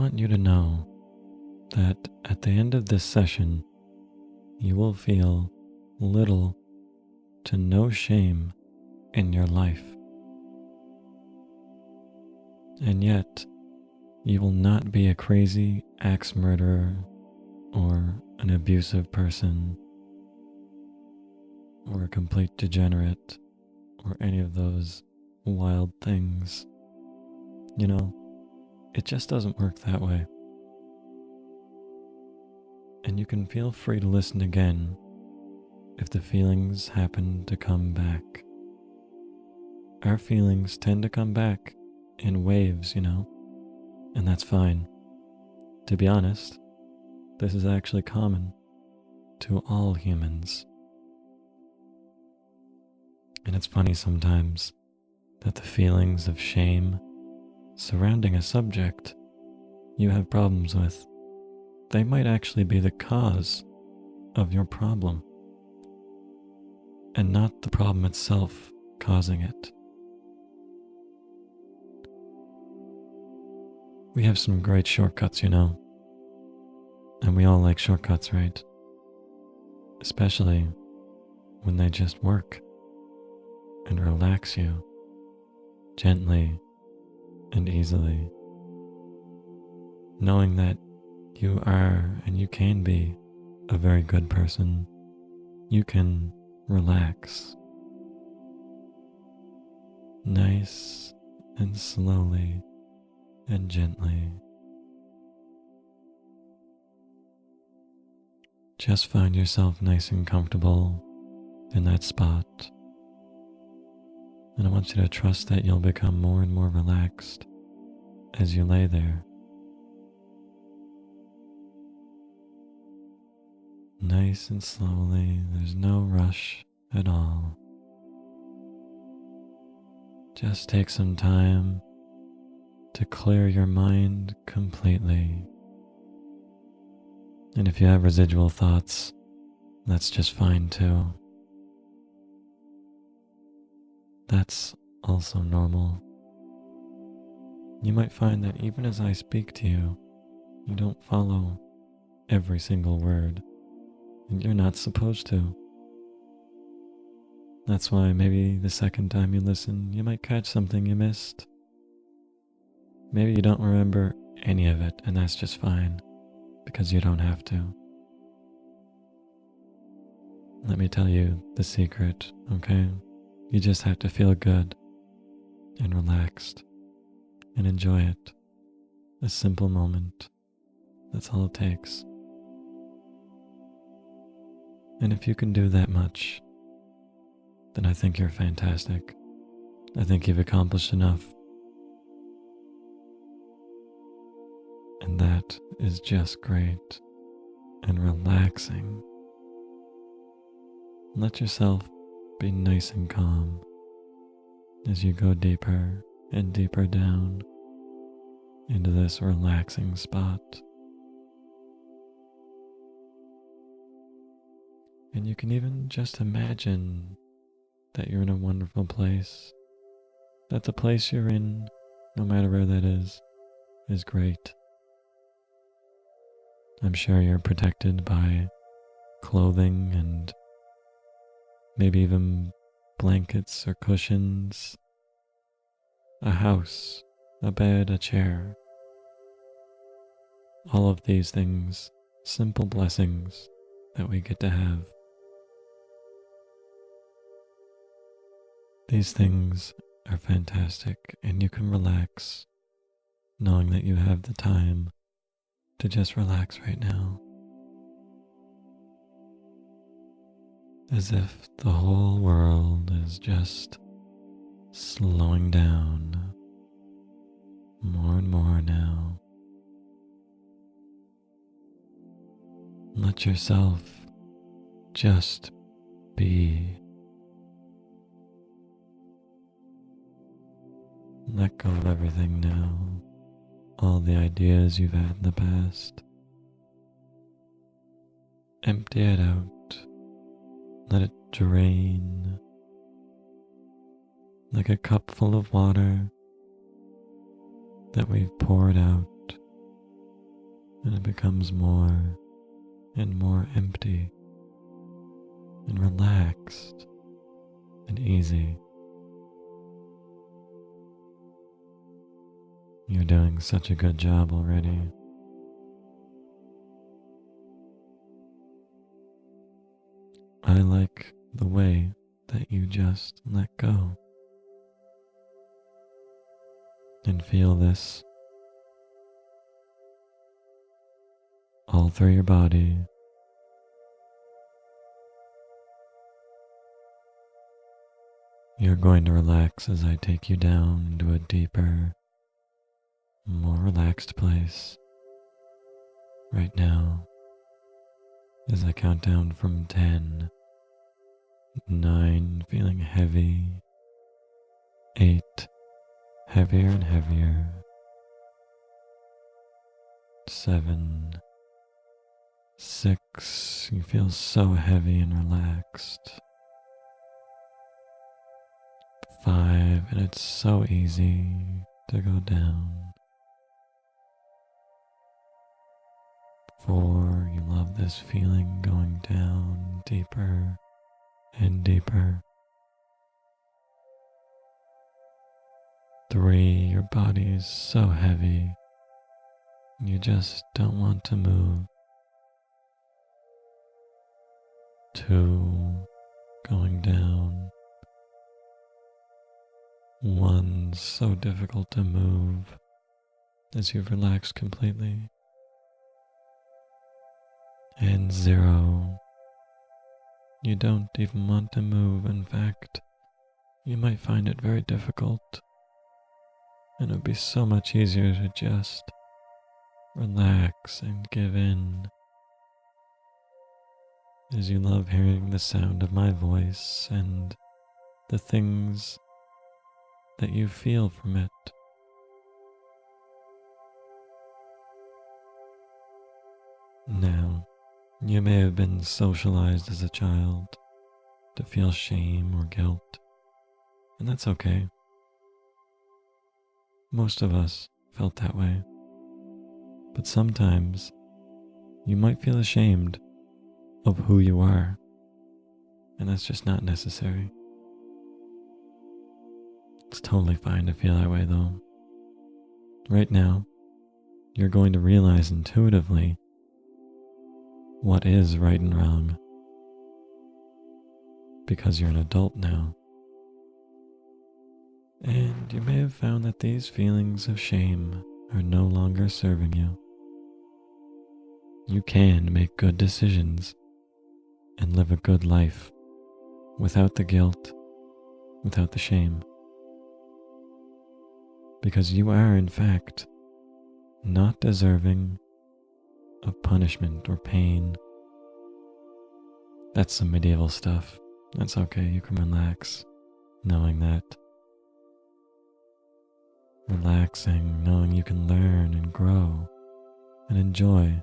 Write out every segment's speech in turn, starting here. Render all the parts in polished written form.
want you to know that at the end of this session, you will feel little to no shame in your life. And yet, you will not be a crazy axe murderer or an abusive person or a complete degenerate or any of those wild things. You know, it just doesn't work that way. And you can feel free to listen again if the feelings happen to come back. Our feelings tend to come back in waves, and that's fine. To be honest, this is actually common to all humans. And it's funny sometimes that the feelings of shame surrounding a subject you have problems with, they might actually be the cause of your problem, and not the problem itself causing it. We have some great shortcuts, and we all like shortcuts, right? Especially when they just work and relax you gently and easily. Knowing that you are and you can be a very good person, you can relax nice and slowly and gently. Just find yourself nice and comfortable in that spot. And I want you to trust that you'll become more and more relaxed as you lay there. Nice and slowly, there's no rush at all. Just take some time to clear your mind completely. And if you have residual thoughts, that's just fine too. That's also normal. You might find that even as I speak to you, you don't follow every single word, and you're not supposed to. That's why maybe the second time you listen, you might catch something you missed. Maybe you don't remember any of it, and that's just fine, because you don't have to. Let me tell you the secret, okay? You just have to feel good and relaxed and enjoy it. A simple moment. That's all it takes. And if you can do that much, then I think you're fantastic. I think you've accomplished enough. And that is just great and relaxing. Let yourself be nice and calm as you go deeper and deeper down into this relaxing spot. And you can even just imagine that you're in a wonderful place, that the place you're in, no matter where that is great. I'm sure you're protected by clothing and maybe even blankets or cushions, a house, a bed, a chair. All of these things, simple blessings that we get to have. These things are fantastic, and you can relax knowing that you have the time to just relax right now. As if the whole world is just slowing down more and more now. Let yourself just be. Let go of everything now, all the ideas you've had in the past. Empty it out. Let it drain like a cup full of water that we've poured out and it becomes more and more empty and relaxed and easy. You're doing such a good job already. I like the way that you just let go and feel this all through your body. You're going to relax as I take you down into a deeper, more relaxed place right now as I count down from 10, 9, feeling heavy, 8, heavier and heavier, 7, 6, you feel so heavy and relaxed, 5, and it's so easy to go down, 4, you love this feeling going down deeper and deeper. 3, your body is so heavy, you just don't want to move. 2, going down. 1, so difficult to move as you've relaxed completely. And 0, you don't even want to move. In fact, you might find it very difficult, and it would be so much easier to just relax and give in, as you love hearing the sound of my voice and the things that you feel from it. Now, you may have been socialized as a child to feel shame or guilt, and that's okay. Most of us felt that way. But sometimes you might feel ashamed of who you are, and that's just not necessary. It's totally fine to feel that way though. Right now, you're going to realize intuitively what is right and wrong, because you're an adult now. And you may have found that these feelings of shame are no longer serving you. You can make good decisions and live a good life without the guilt, without the shame. Because you are, in fact, not deserving of punishment or pain. That's some medieval stuff. That's okay, you can relax knowing that. Relaxing, knowing you can learn and grow and enjoy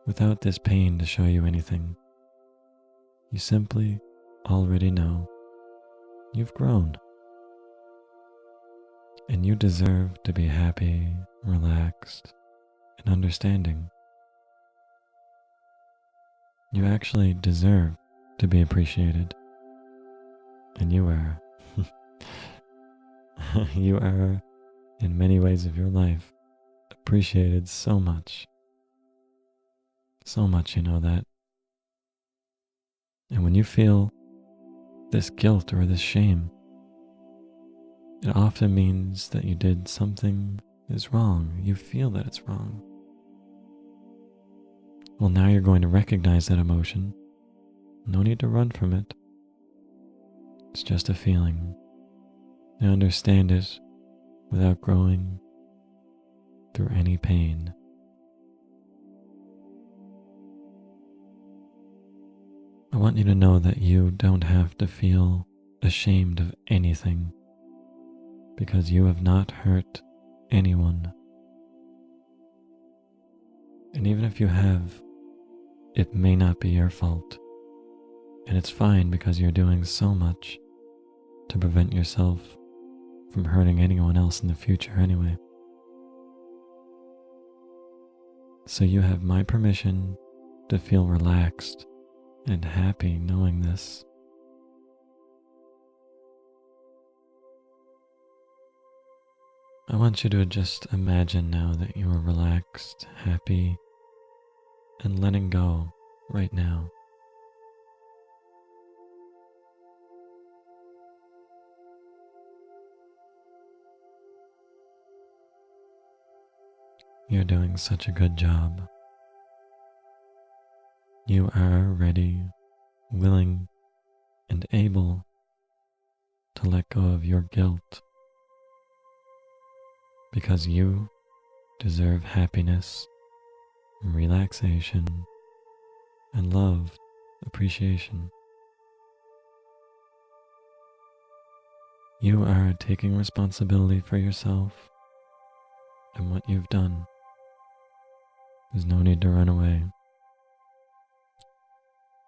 without this pain to show you anything. You simply already know you've grown, and you deserve to be happy, relaxed, and understanding. You actually deserve to be appreciated, and you are. You are, in many ways of your life, appreciated so much. So much, you know that. And when you feel this guilt or this shame, it often means that you did something is wrong. You feel that it's wrong. Well, now you're going to recognize that emotion. No need to run from it. It's just a feeling. Now understand it without growing through any pain. I want you to know that you don't have to feel ashamed of anything, because you have not hurt anyone. And even if you have, it may not be your fault. And it's fine, because you're doing so much to prevent yourself from hurting anyone else in the future anyway. So you have my permission to feel relaxed and happy knowing this. I want you to just imagine now that you are relaxed, happy, and letting go right now. You're doing such a good job. You are ready, willing, and able to let go of your guilt because you deserve happiness, relaxation, and love, appreciation. You are taking responsibility for yourself and what you've done. There's no need to run away.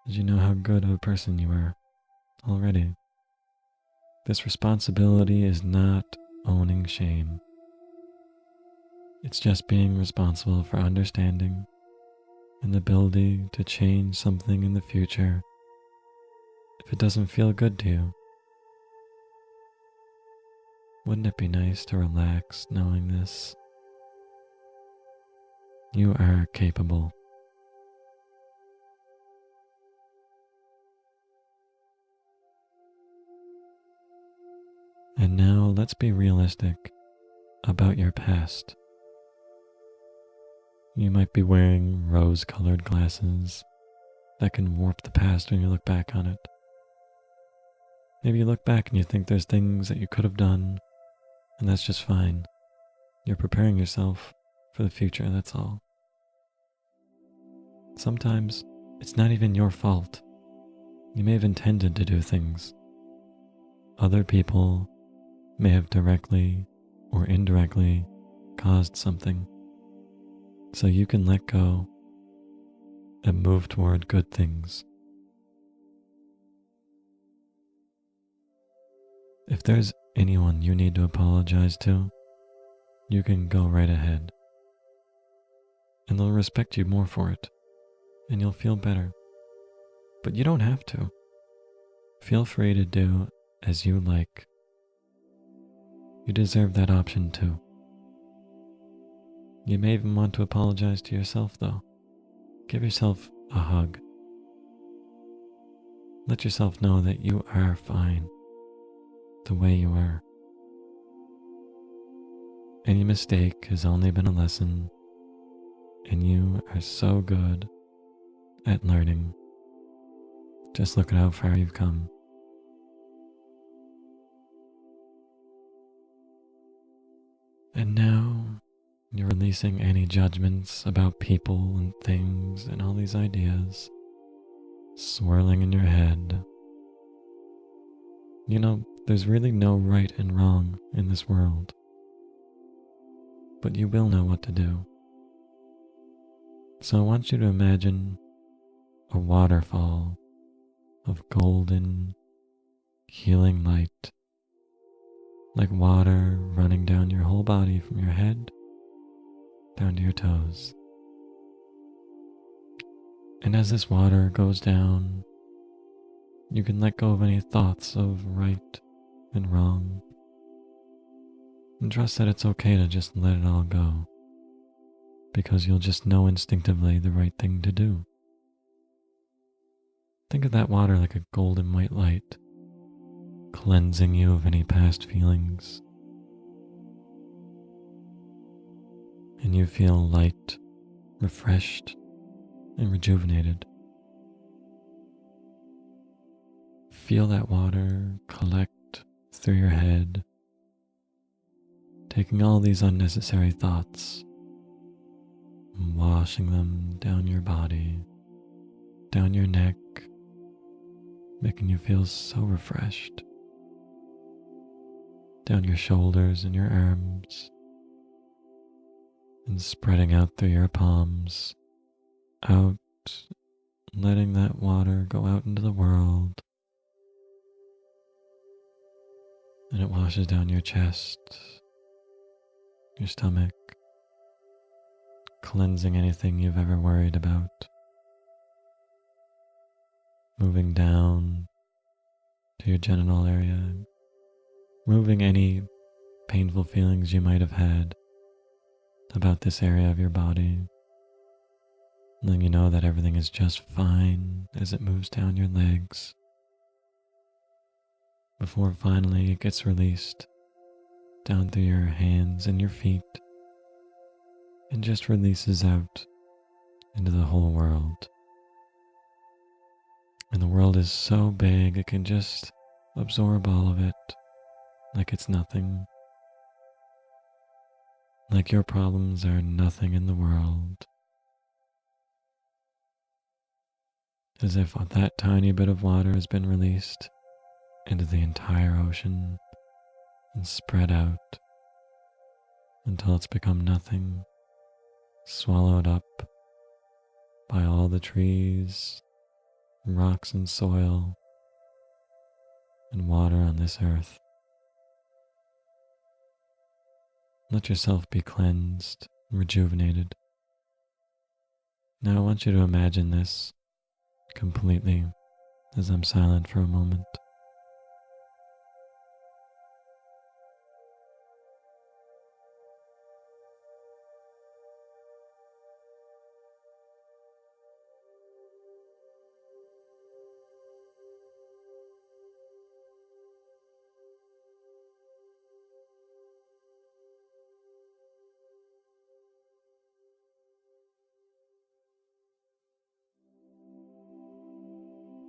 As you know how good of a person you are already. This responsibility is not owning shame. It's just being responsible for understanding and the ability to change something in the future if it doesn't feel good to you. Wouldn't it be nice to relax knowing this? You are capable. And now let's be realistic about your past. You might be wearing rose-colored glasses that can warp the past when you look back on it. Maybe you look back and you think there's things that you could have done, and that's just fine. You're preparing yourself for the future, that's all. Sometimes it's not even your fault. You may have intended to do things. Other people may have directly or indirectly caused something. So you can let go and move toward good things. If there's anyone you need to apologize to, you can go right ahead. And they'll respect you more for it, and you'll feel better. But you don't have to. Feel free to do as you like. You deserve that option too. You may even want to apologize to yourself though. Give yourself a hug. Let yourself know that you are fine the way you are. Any mistake has only been a lesson, and you are so good at learning. Just look at how far you've come. And now you're releasing any judgments about people and things and all these ideas swirling in your head. You know, there's really no right and wrong in this world, but you will know what to do. So I want you to imagine a waterfall of golden, healing light, like water running down your whole body from your head down to your toes. And as this water goes down, you can let go of any thoughts of right and wrong, and trust that it's okay to just let it all go, because you'll just know instinctively the right thing to do. Think of that water like a golden white light, cleansing you of any past feelings. And you feel light, refreshed, and rejuvenated. Feel that water collect through your head, taking all these unnecessary thoughts and washing them down your body, down your neck, making you feel so refreshed, down your shoulders and your arms, and spreading out through your palms, out, letting that water go out into the world. And it washes down your chest, your stomach, cleansing anything you've ever worried about, moving down to your genital area, moving any painful feelings you might have had about this area of your body. Letting you know that everything is just fine as it moves down your legs before finally it gets released down through your hands and your feet and just releases out into the whole world. And the world is so big it can just absorb all of it like it's nothing. Like your problems are nothing in the world. As if that tiny bit of water has been released into the entire ocean and spread out until it's become nothing, swallowed up by all the trees, rocks and soil, and water on this earth. Let yourself be cleansed, rejuvenated. Now I want you to imagine this completely as I'm silent for a moment.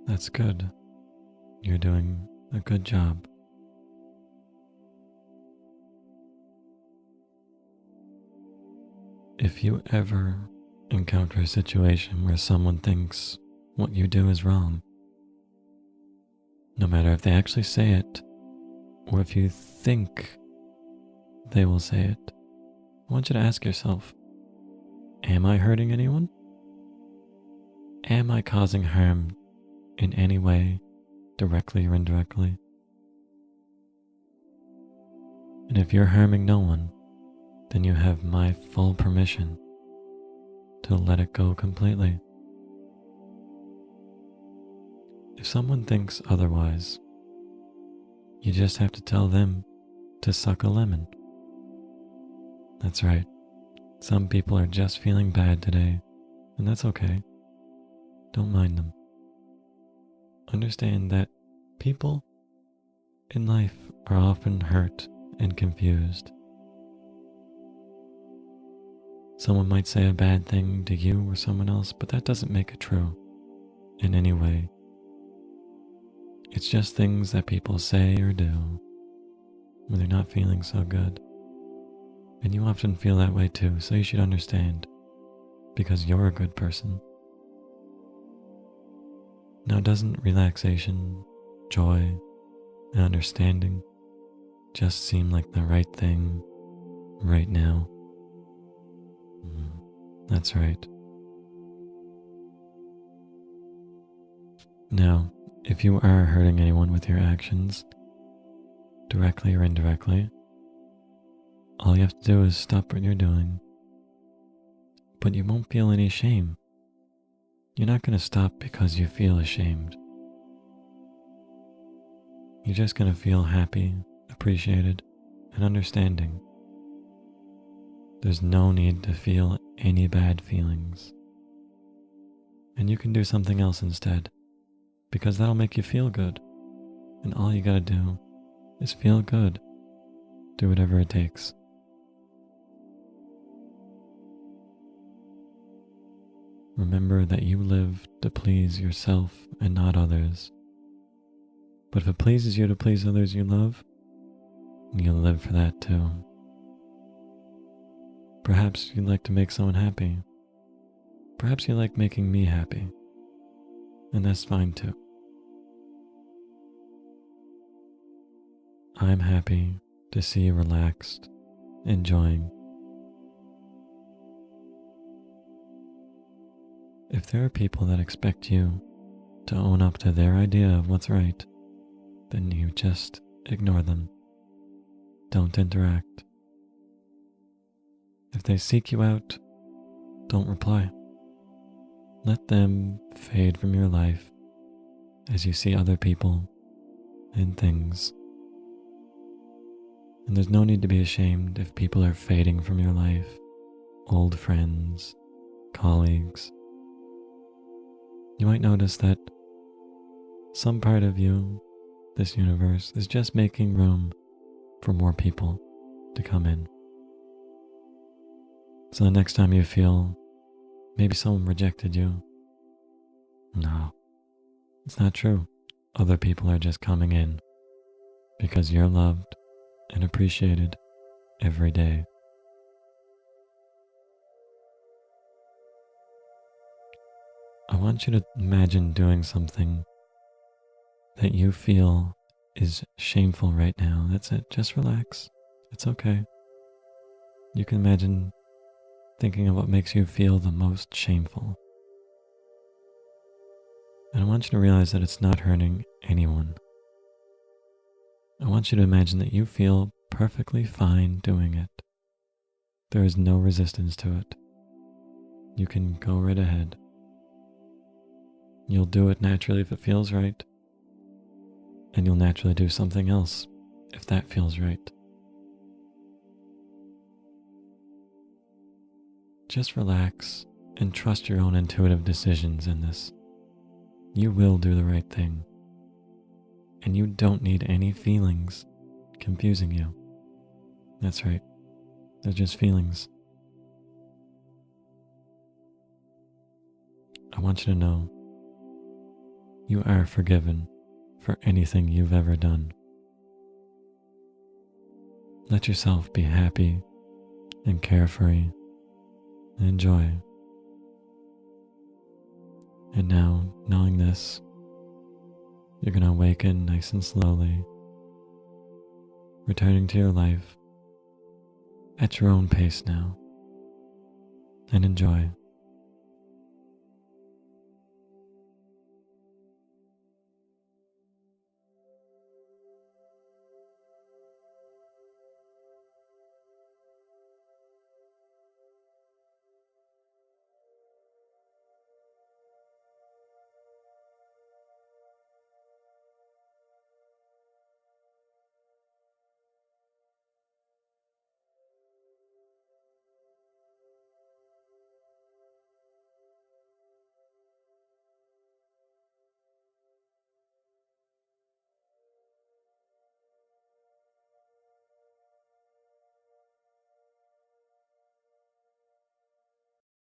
That's good. You're doing a good job. If you ever encounter a situation where someone thinks what you do is wrong, no matter if they actually say it or if you think they will say it, I want you to ask yourself, am I hurting anyone? Am I causing harm in any way, directly or indirectly? And if you're harming no one, then you have my full permission to let it go completely. If someone thinks otherwise, you just have to tell them to suck a lemon. That's right. Some people are just feeling bad today, and that's okay. Don't mind them. Understand that people in life are often hurt and confused. Someone might say a bad thing to you or someone else, but that doesn't make it true in any way. It's just things that people say or do when they're not feeling so good. And you often feel that way too, so you should understand, because you're a good person. Now, doesn't relaxation, joy, and understanding just seem like the right thing right now? That's right. Now, if you are hurting anyone with your actions, directly or indirectly, all you have to do is stop what you're doing. But you won't feel any shame. You're not going to stop because you feel ashamed. You're just going to feel happy, appreciated, and understanding. There's no need to feel any bad feelings. And you can do something else instead, because that'll make you feel good. And all you gotta do is feel good. Do whatever it takes. Remember that you live to please yourself and not others. But if it pleases you to please others you love, you'll live for that too. Perhaps you'd like to make someone happy. Perhaps you like making me happy. And that's fine too. I'm happy to see you relaxed, enjoying. If there are people that expect you to own up to their idea of what's right, then you just ignore them. Don't interact. If they seek you out don't reply. Let them fade from your life as you see other people and things. And there's no need to be ashamed if people are fading from your life, old friends, colleagues. You might notice that some part of you, this universe, is just making room for more people to come in. So the next time you feel maybe someone rejected you, no, it's not true. Other people are just coming in because you're loved and appreciated every day. I want you to imagine doing something that you feel is shameful right now. That's it. Just relax. It's okay. You can imagine thinking of what makes you feel the most shameful. And I want you to realize that it's not hurting anyone. I want you to imagine that you feel perfectly fine doing it. There is no resistance to it. You can go right ahead. You'll do it naturally if it feels right. And you'll naturally do something else if that feels right. Just relax and trust your own intuitive decisions in this. You will do the right thing. And you don't need any feelings confusing you. That's right. They're just feelings. I want you to know you are forgiven for anything you've ever done. Let yourself be happy and carefree and enjoy. And now, knowing this, you're going to awaken nice and slowly, returning to your life at your own pace now, and enjoy.